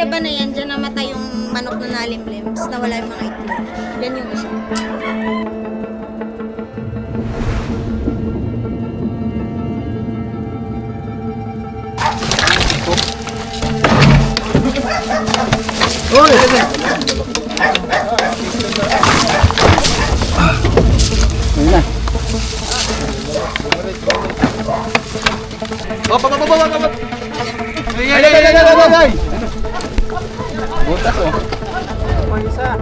pinagsilaban na yan, dyan namatay yung manok na nalimlim, tapos nawala yung mga itlog. Yan yung isa. Ay! Butas oh. May isa.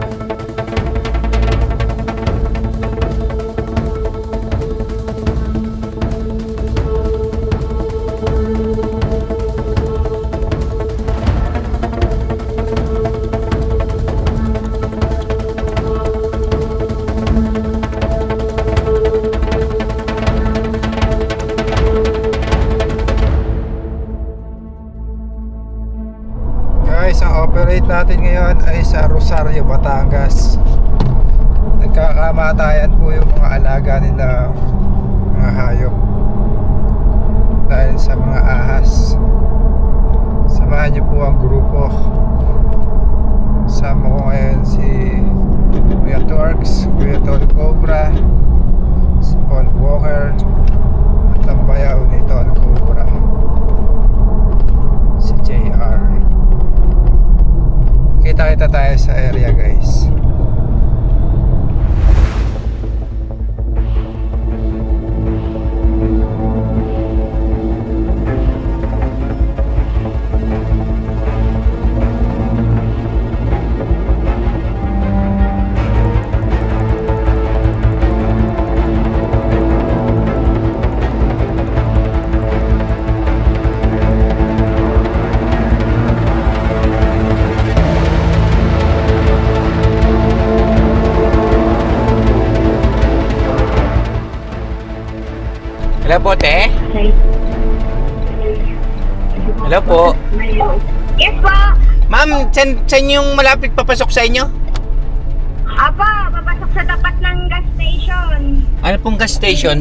Guys, ang operate natin ngayon ay sa Rosario, Batangas. Nagkakamatayan po yung mga alaga nila, mga hayop, dahil sa mga ahas. Samahan niyo po ang grupo. Sama ko ngayon si Kuya Torx, Kuya Tol Cobra, si Paul Walker, at ang bayaw ni Tol Cobra, si JR. Kita-kita tayo sa area, guys. Hello po, te. Hello po. Yes po. Ma'am, saan yung malapit papasok sa inyo? Apo, papasok sa tapat ng gas station. Ano pong gas station?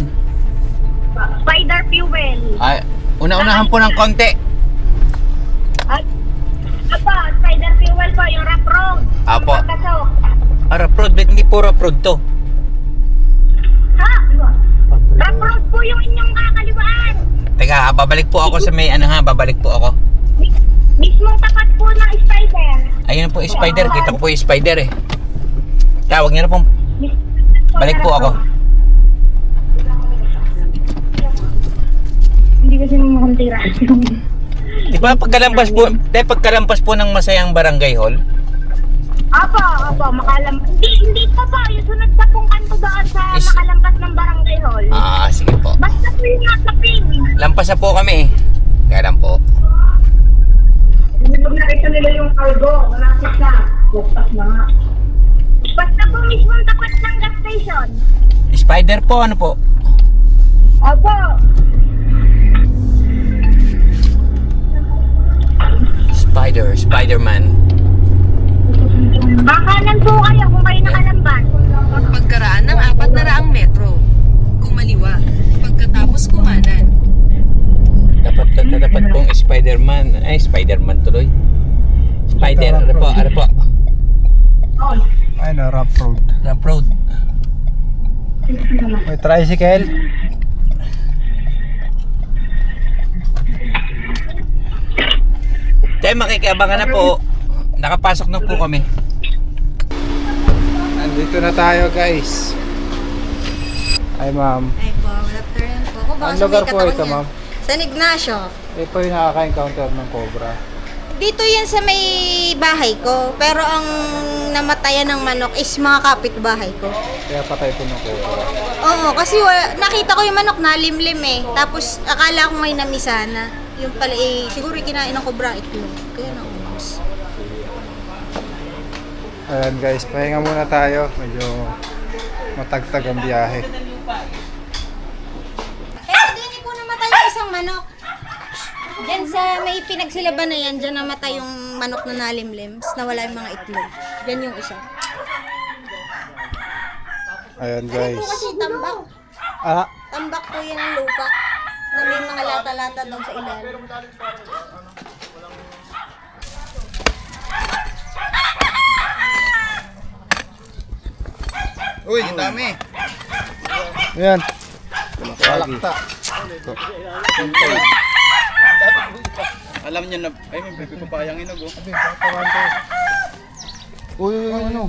Spider Fuel. Ay, una-unahan po ng konti. At, apo, Spider Fuel po, yung rough road. Apo. Papasok. Rough road, ba't hindi po rough road to? Ha? Rough road po yung inyong kakaliwaan. Teka, babalik po ako sa may babalik po ako. Mismong tapat po ng Spider. Ayun po yung spider, kita ko po yung spider eh. Tawag niyo na po. Balik po ako. Hindi kasi mamakantira. Di ba pagkalampas po ng Masayang Barangay Hall? Apo, makalampas. Hindi pa po. Yung sunod pa pong kanto doon sa makalampas ng Barangay Hall. Ah, sige po. Basta po yung nasa pin. Lampas na po kami eh. Kaya lang po. Pag nakita nila yung cargo, malapit na. Buktas na nga. Basta po mismong tapat ng gas station. Spider po, ano po? Opo. Spider-Man. Bakanan po kayo kung kayo nakalamban. Pagkaraan ng 400 metro. Kumaliwa. Pagkatapos kumanan. Dapat pong Spider-Man. Ay, Spider-Man tuloy. Spider, ano po? Ay na, rough road. Rough road. May tricycle. Tayo makikiabangan na po. Nakapasok na po kami. Nandito na tayo, guys. Ay, ma'am. Ay po, good afternoon po. Ako baka Ang sa lugar may po katawan ito, yan. ma'am? San Ignacio. Ito yung nakaka-encounter ng cobra. Dito yan sa may bahay ko. Pero ang namatayan ng manok is mga kapitbahay ko. Kaya patay po ng cobra. Oo, kasi nakita ko yung manok nalimlim eh. Tapos akala ko may namisana. Yung pala eh, siguro kinain ng kobra itlog. Kaya naubos. Ayan, guys, pahinga muna tayo. Medyo matagtag ang biyahe. Pero din po namatay yung isang manok. Diyan sa may pinagsilaban na yan, dyan namatay yung manok na nalimlim. Tapos nawala yung mga itlog. Yan yung isa. Ayan, Ano guys. po kasi tambak. Ah, Tambak po yan ang lupa. Na may mga lata-lata daw sa ilalim. Uy, ang dami. Ayan. Palakta. Alam niya na, ay may pipi papayang inog oh. Uy, ano?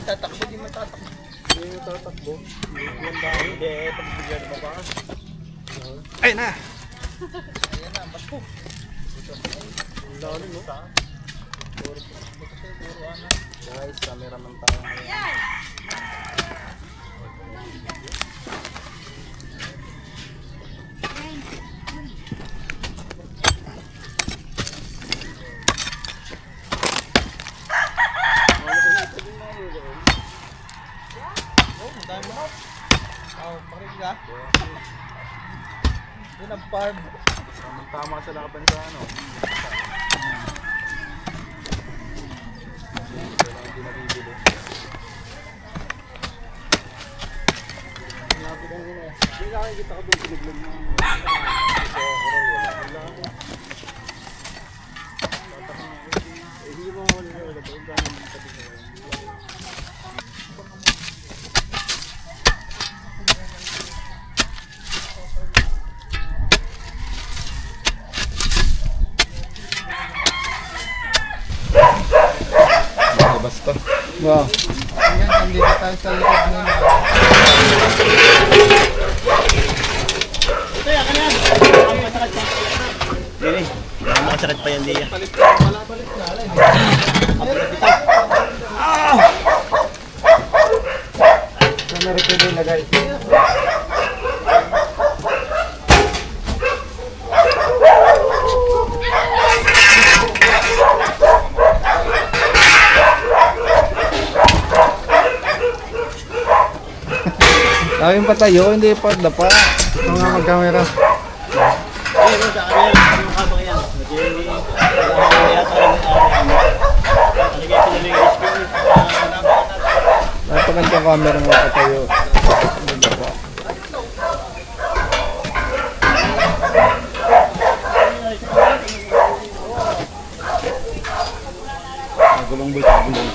Tatakbo, di man tatakbo. Hindi mo tatakbo. Hindi, pagbigyan mo ba? Ayun na. Ayan na, basko. Ang dami mo. Guys, cameraman tayo ngayon. Yun ang farm. Tama sa laban sa ano. Hindi nabibili. Hindi nakikita ko doon pinaglan mo. Hindi mo wala na wala. Basta. Wow. Ayan, nandito tayo sa likod nila. Dili, makasakit pa yan diya. Saan na rin pwede ilagay? Tawin pa tayo, hindi pa dapa. Ito nga mag-camera. Ay, sa kanila, yung kabang yan. Hindi yata Napaganda yung camera mo pa tayo. Hindi dapa. Nagulong ba ito? Gulong.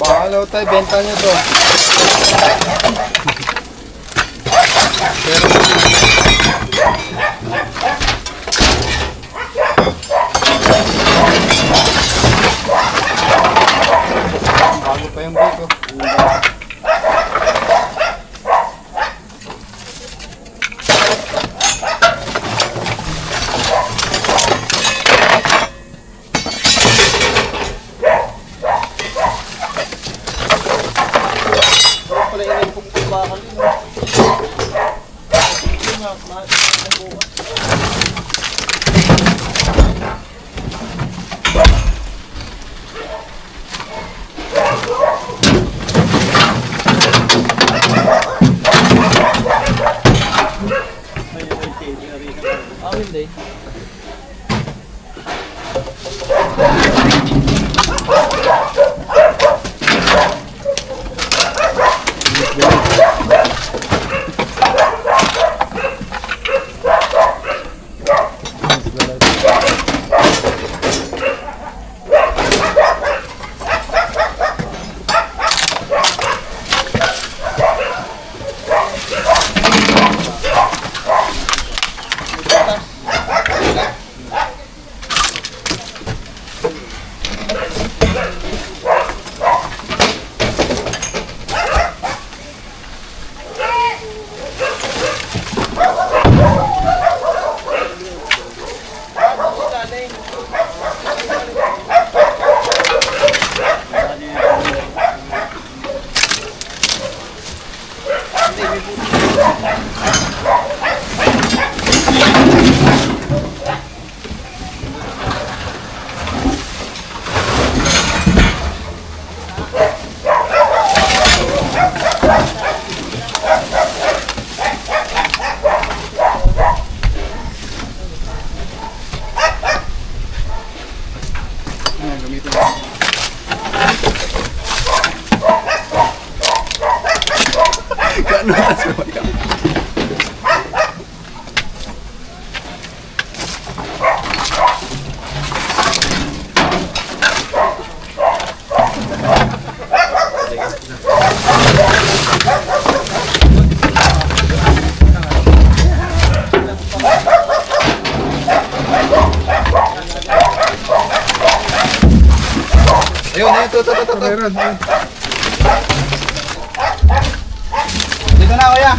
Bahala tayo, benta nyo to. Bago pa yung biko. pala yun yung pagkubakal yun. Ito nga, mahal ng bukas. Ayun, ayun, to. Meron. Dito na, kuya.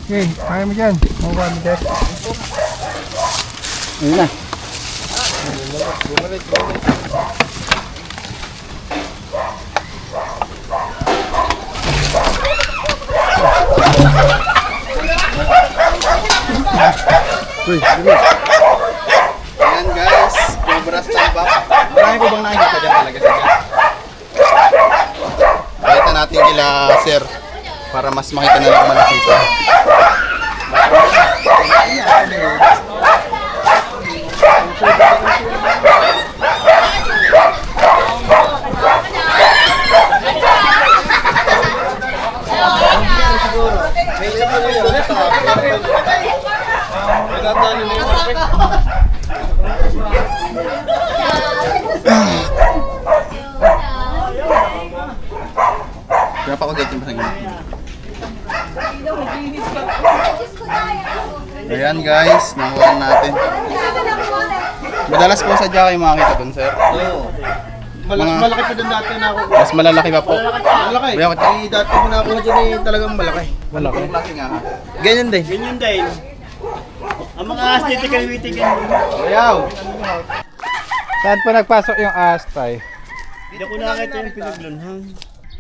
Okay, kaya mo dyan. Makuha mo dyan. Ayun na. Uy, ayan guys, Cobra Starbuck. Marami ko bang nakikita dyan talaga sa dyan? Pakita natin kila sir para mas makita na lang malakita. Kaya pa ko ganyan ba sa ganyan? Ayan guys, nakuha natin. Madalas po sadya kayo makakita dun, sir. Oo. Malaki pa dun dati na ako. Mas malalaki pa po. Malaki. Eh, dati ko na ako dyan eh, talagang malaki. Malaki. Yung klase nga ha. Ganyan din. Ganyan din. Ang mga ahas dito kalimitin ganyan. Ayaw! Saan po nagpasok yung ahas tayo? Hindi ko nakakita yung pinaglunhang.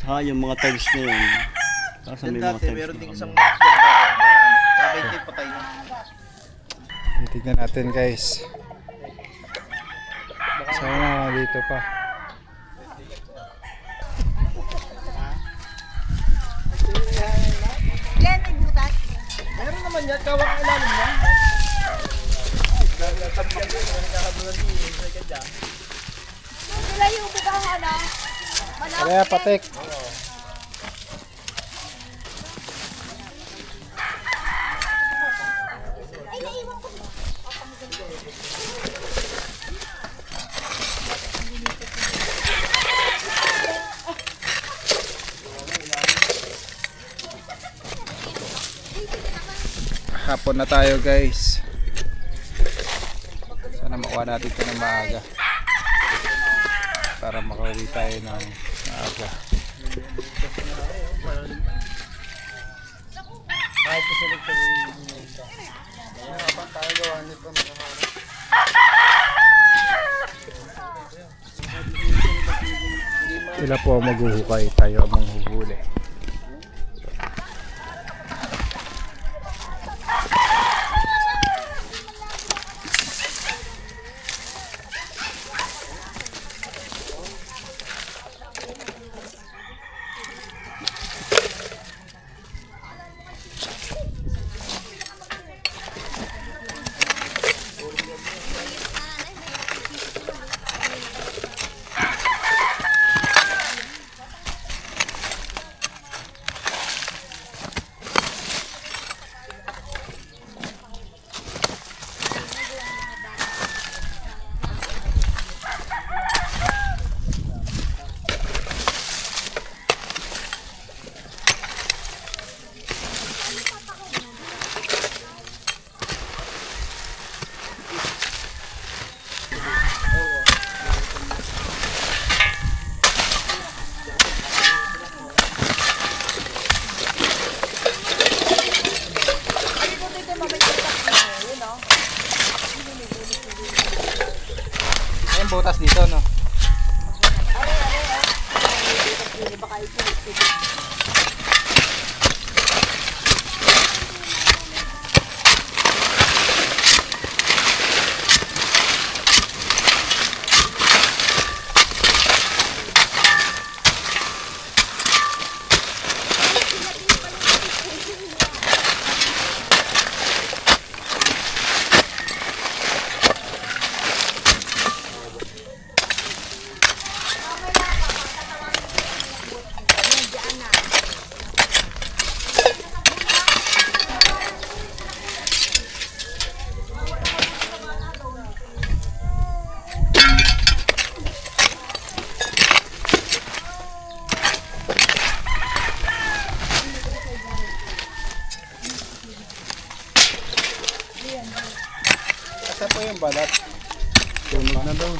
Ha, yung mga tags na yun. Tapos may mga tags. Meron din isang patay na. Titignan natin guys. Sana dito pa. Meron naman yan, kawang ang ilalim niya. Kaya patek. Hapon na tayo guys. Sana makuha natin ito ng maaga para makauwi tayo ng maaga. Sila po ang maghuhukay, tayo ang manghuhuli. butas dito, no? Asa po yung balat? Tunog na daw.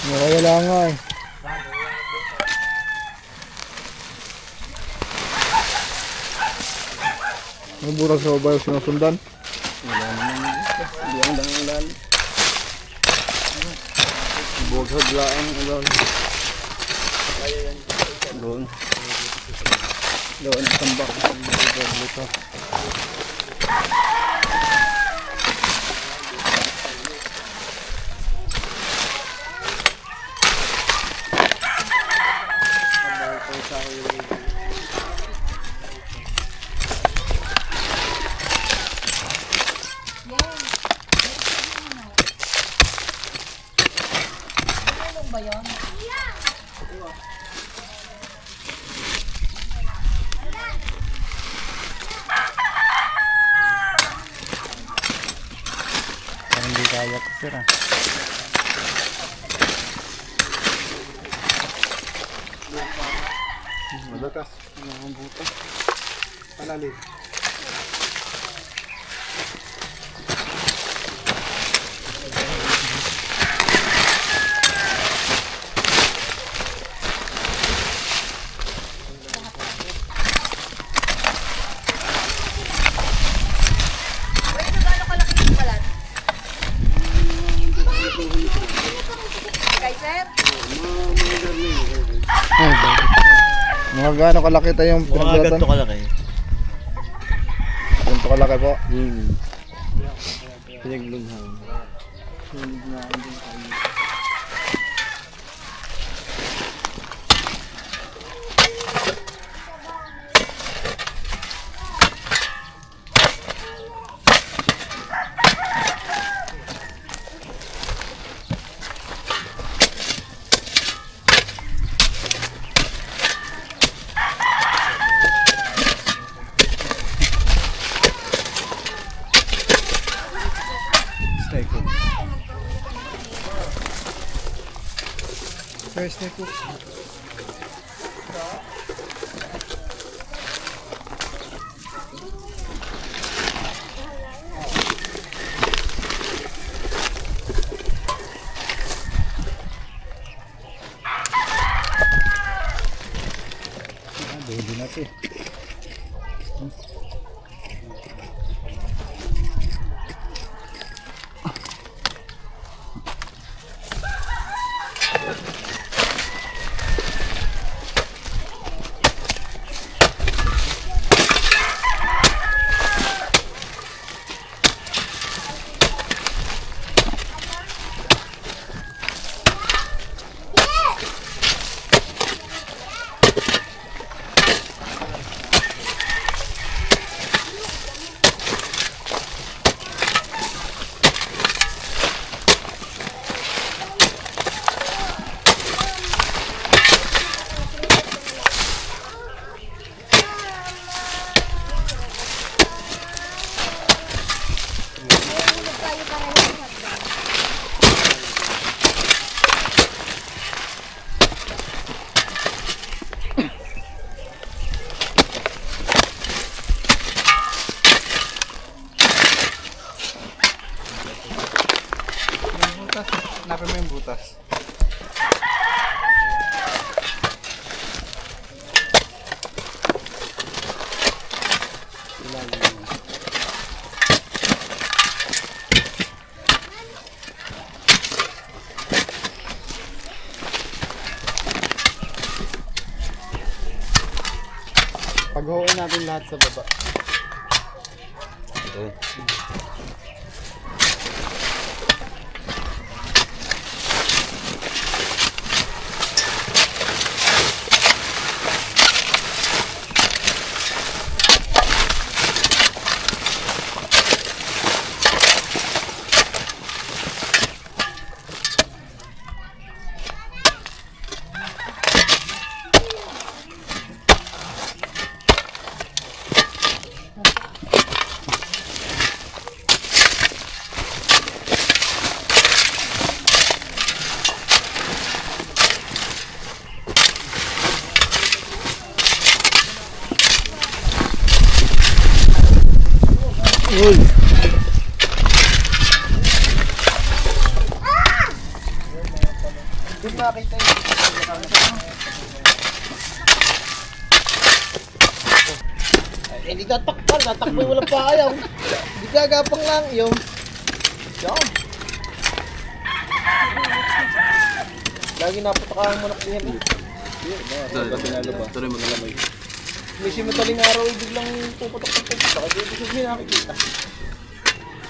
Wala nga eh. Ang buras sa babae sinusundan? Wala naman. Hindi ang dangalan. Bughag laang ulan. Doon. Doon ang tambak. Dito. Parang di kaya ko sir ah. Madakas, mga butas. Palalim. Mga gaano kalaki tayong Mga pinagbalatan? ganito kalaki. Ganito kalaki po. Pinaglunghang. First day po. Hindi natin. Hanapin mo yung butas. Paghuhuin natin lahat sa baba. Ito. Uy! Doon nakita yun. Hindi tatakpan, tatakbo yung walang paayaw. Hindi gagapang lang yung. Yan. Lagi napatakahan mo na kaya rin. Ito rin magalamay. May simutaling araw ay biglang puputok. Baka dito siya nakikita.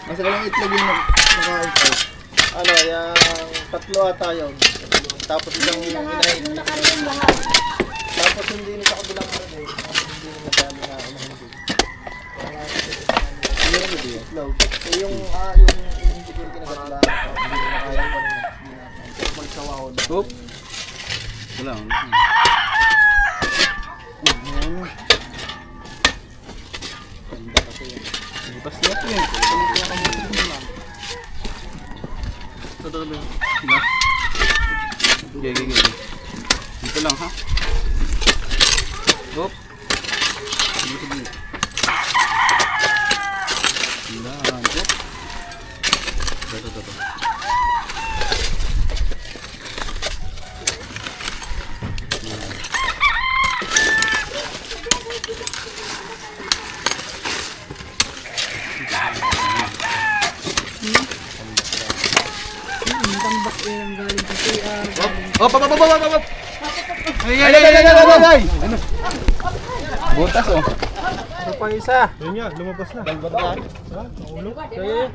Masa ka lang itlog yung nakain ko. Ano, yung tatlo ata yun. Tapos isang inahin. Tapos hindi na sa kabilang araw eh. Hindi na madami na unahin din. Hindi na hindi yun. Itlog. So yung hindi ko rin kinagatla. Hindi na kaya pa rin. Hindi na magsawahon. Oop. Wala. Ganda kasi yun. Butas na ito yun. Ito ba? Sila? Okay. Dito lang ha? Oop. Dito. Sila. Oop. Ito. Op! Ay! Butas oh. Ito pa isa. Yun yan, lumabas na. Dalbat na. Ha? Naulog? Kaya.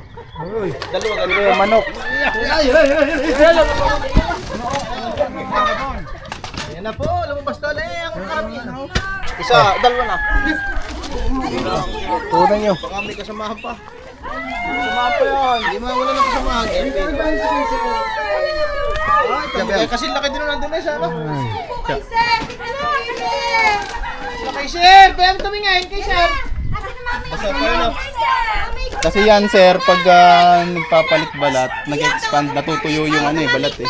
Uy. Dalawa yung manok. Ayan na po, lumabas na ulit ang karamihan. Isa, dalawa na. Tunan nyo. Baka may kasamahan pa. Kasamahan pa yan. Hindi mawala ng kasamahan. Kasi laki din nandun na siya. Kay Sir! Kaya tumingin kay Sir! Kasi yan sir, pag nagpapalit balat, nag-expand, natutuyo yung balat eh.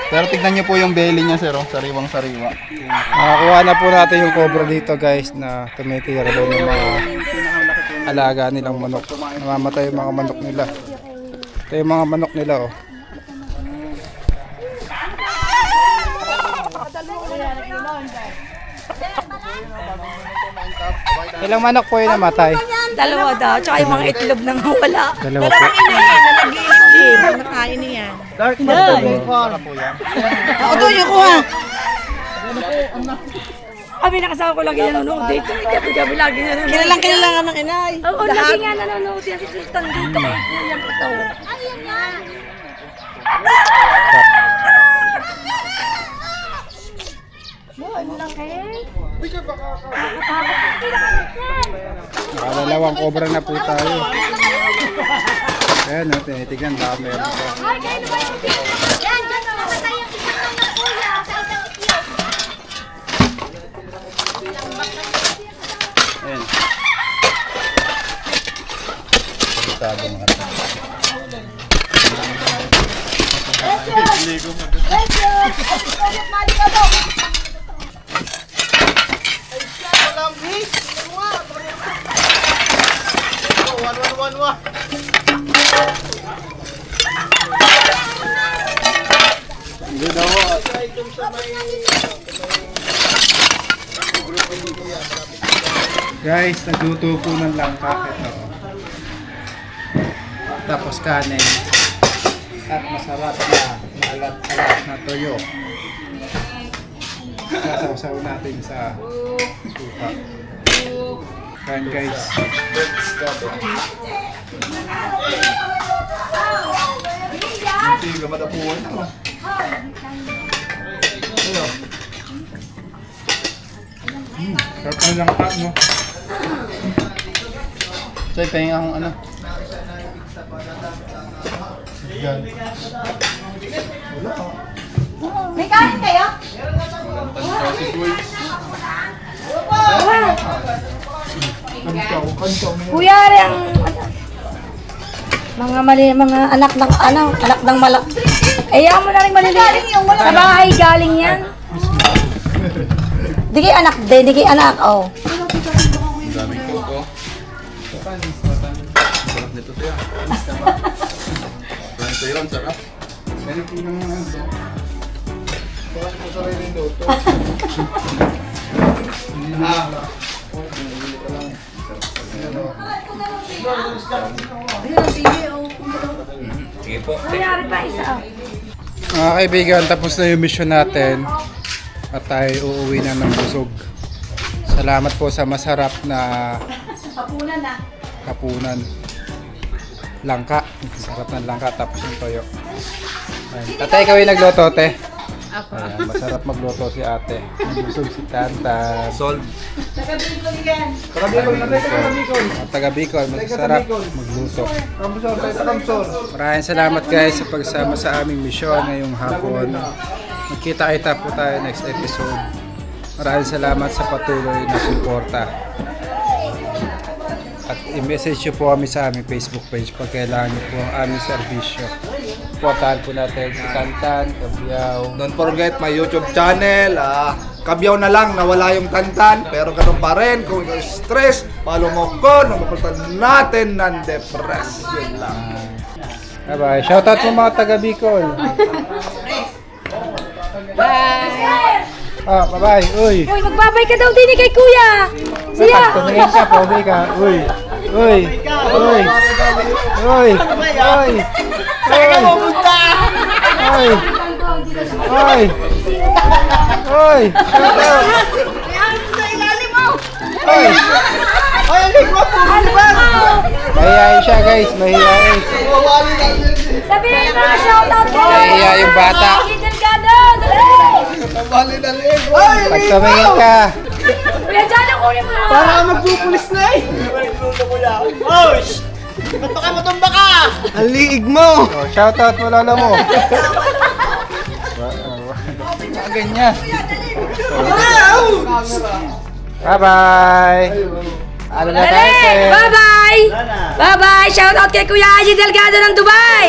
Pero tignan nyo po yung belly niya sir, sariwang sariwa. Nakakuha na po natin yung cobra dito guys na tumitira doon ng mga alaga nilang manok. Namamatay yung mga manok nila. Ito yung mga manok nila oh. Ilang manok po yung namatay? Dalawa daw, tsaka yung mga itlog nang wala. Dalawa po. Nag-iitlog, nakain niya. Dark Farm po yan. Ako to, yung kuha. Kami nakasama ko lagi nanonood dito. Gabi-gabi lagi nanonood. Kilala ka ng inay. Oo, lagi nga nanonood yan si Tristan dito. Yan ito. Dalawang cobra na po tayo. Ayan, tinitignan dami meron po. Yan, dyan namatay yung isang manok kuya sa isang itlog. Ayan. Kabitado mga ito. Guys, nagluto po ng langka. Ito. Tapos kanin. At masarap na alat-alat na toyo. Sasaw-saw natin sa suka. Kain guys. Hindi ka matapuan ito. Sarap ng langka, no? So, kaya ang Yan. May kanin kayo? Kuya, ang mga anak ng malak. Ayaw mo na rin maliliit. Sa bahay galing yan. Di kay anak, di kay anak, oh. daming koko. Sarap nito siya. Ganito yun, sarap. Ganito po naman ang ito. Parang po sa rin ito. Hindi na lang. Sige po. Kuyari pa isa, oh. Mga kaibigan, tapos na yung mission natin at tayo uuwi na ng busog. Salamat po sa masarap na hapunan. Langka. Masarap ng langka tapos yung toyo. Ayan. Tatay, ikaw yung nagluto, te? Ayan, masarap magluto si ate. Busog si Tantan. Solve. Taga Bicol, masarap magluto. Maraming salamat guys sa pagsama sa aming misyon ngayong hapon. Magkita-kita po tayo next episode. Maraming salamat sa patuloy na suporta. At i-message nyo po kami sa aming Facebook page pag kailangan nyo po ang aming serbisyo. Supportahan po natin si Tantan, Kabiyaw. Don't forget my YouTube channel. Kabyaw na lang, nawala yung Tantan. Pero ganun pa rin, kung ikaw stress, follow mo ko, napapalitan natin ng depress. Yun lang. Bye-bye. Shoutout po mga taga Bicol. Bye-bye. Uy. Uy, magbabay ka daw din kay kuya. Siya. Tumingin ka, pogi ka. Uy. Uy. Uy. Uy. Uy. Uy. Uy. Uy. Uy. Mahihain siya guys, mahihain. Sabihin mo, shoutout ka. Mahihain yung bata. Delgado, dali. Pag tumingin ka. Kuya, dyan ang kunin mo. Para magpupulis na eh! Oh! Ba't ka matumba ka? Ang liig mo! Oh, shoutout mo lolo mo. Ganyan. Bye-bye. Ano na tayo, Dali! sir? Bye-bye! Bye-bye! Shout out kay Kuya Haji Delgado ng Dubai!